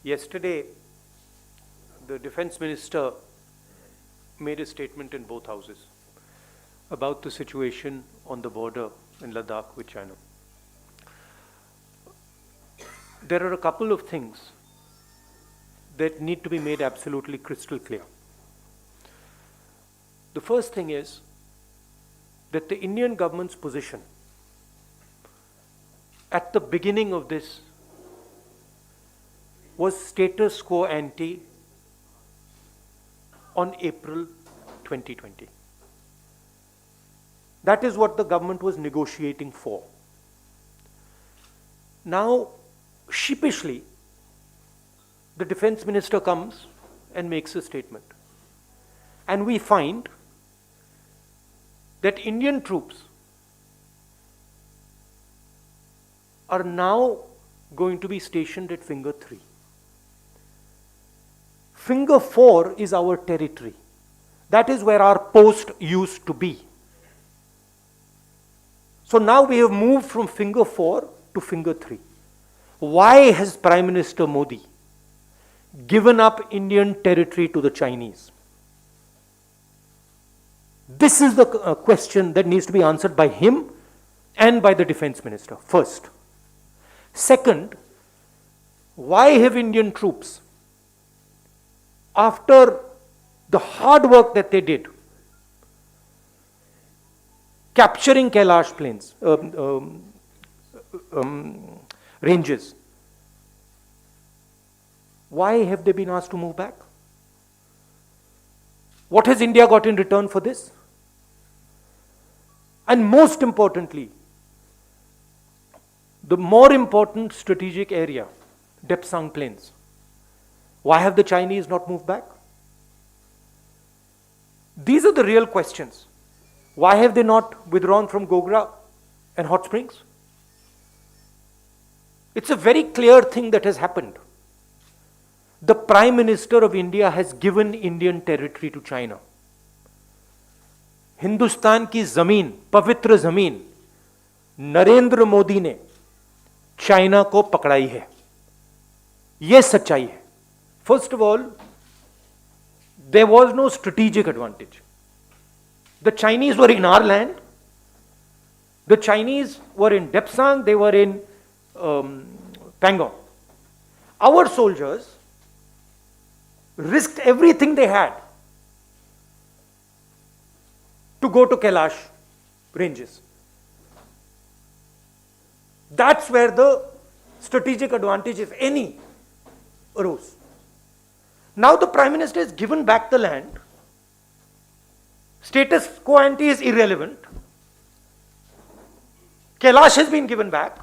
Yesterday, the defense minister made a statement in both houses about the situation on the border in Ladakh with China. There are a couple of things that need to be made absolutely crystal clear. The first thing is that the Indian government's position at the beginning of this was status quo ante on April 2020. That is what the government was negotiating for. Now, sheepishly, the defense minister comes and makes a statement. And we find that Indian troops are now going to be stationed at Finger 3. Finger 4 is our territory. That is where our post used to be. So now we have moved from Finger 4 to Finger 3. Why has Prime Minister Modi given up Indian territory to the Chinese? This is the question that needs to be answered by him and by the defense minister, first. Second, why have Indian troops, after the hard work that they did, capturing Kailash plains, ranges, why have they been asked to move back? What has India got in return for this? And most importantly, the more important strategic area, Depsang Plains, why have the Chinese not moved back? These are the real questions. Why have they not withdrawn from Gogra and Hot Springs? It's a very clear thing that has happened. The Prime Minister of India has given Indian territory to China. Hindustan की जमीन, पवित्र जमीन, नरेंद्र मोदी ने China को पकड़ाई है. यह सच्चाई है. First of all, there was no strategic advantage. The Chinese were in our land. The Chinese were in Depsang, they were in Pangong. Our soldiers risked everything they had to go to Kailash ranges. That's where the strategic advantage, if any, arose. Now the Prime Minister has given back the land. Status quo ante is irrelevant. Kailash has been given back.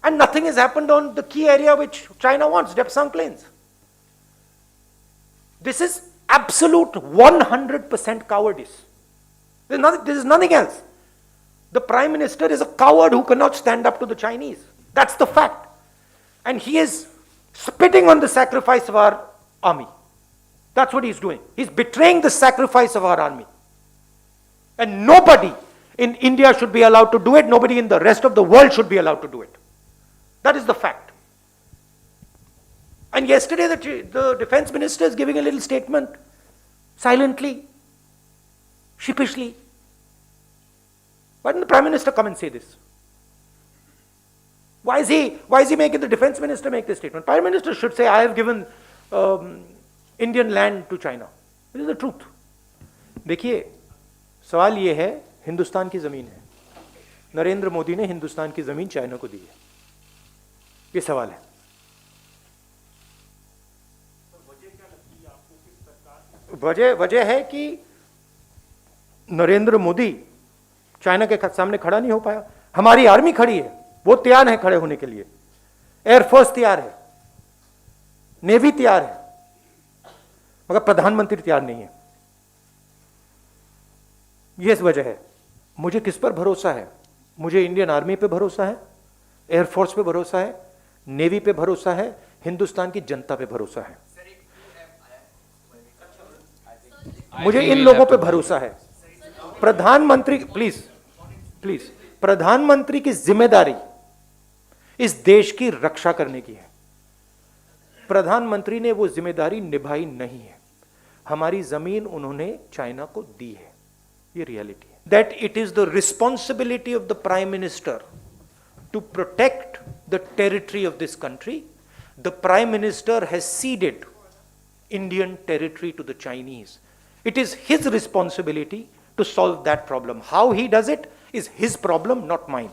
And nothing has happened on the key area which China wants, Depsang Plains. This is absolute 100% cowardice. This is nothing else. The Prime Minister is a coward who cannot stand up to the Chinese. That's the fact. And he is spitting on the sacrifice of our army. That's what he's doing. He's betraying the sacrifice of our army. And nobody in India should be allowed to do it. Nobody in the rest of the world should be allowed to do it. That is the fact. And yesterday the defense minister is giving a little statement, silently, sheepishly. Why didn't the Prime Minister come and say this? Why is he making the defense minister make this statement? Prime Minister should say, I have given Indian land to China. This is the truth. देखिए, सवाल ये है, हिंदुस्तान की जमीन है. नरेंद्र मोदी ने हिंदुस्तान की जमीन चाइना को दी है. ये सवाल है. वजह है कि नरेंद्र मोदी चाइना के सामने खड़ा नहीं हो पाया. हमारी आर्मी खड़ी है, वो तैयार है खड़े होने के लिए. एयरफोर्स तैयार है, नेवी तैयार है, मगर प्रधानमंत्री तैयार नहीं है. यह वजह है. मुझे किस पर भरोसा है? मुझे इंडियन आर्मी पे भरोसा है, एयरफोर्स पे भरोसा है, नेवी पे भरोसा है, हिंदुस्तान की जनता पे भरोसा है. मुझे इन लोगों पे भरोसा है. प्रधानमंत्री, प्लीज, प्रधानमंत्री की जिम्मेदारी इस देश की रक्षा करने की है. प्रधानमंत्री ने वो जिम्मेदारी निभाई नहीं है। हमारी जमीन उन्होंने चाइना को दी है, ये रियलिटी है। That it is the responsibility of the prime minister to protect the territory of this country. The prime minister has ceded Indian territory to the Chinese. It is his responsibility to solve that problem. How he does it is his problem, not mine.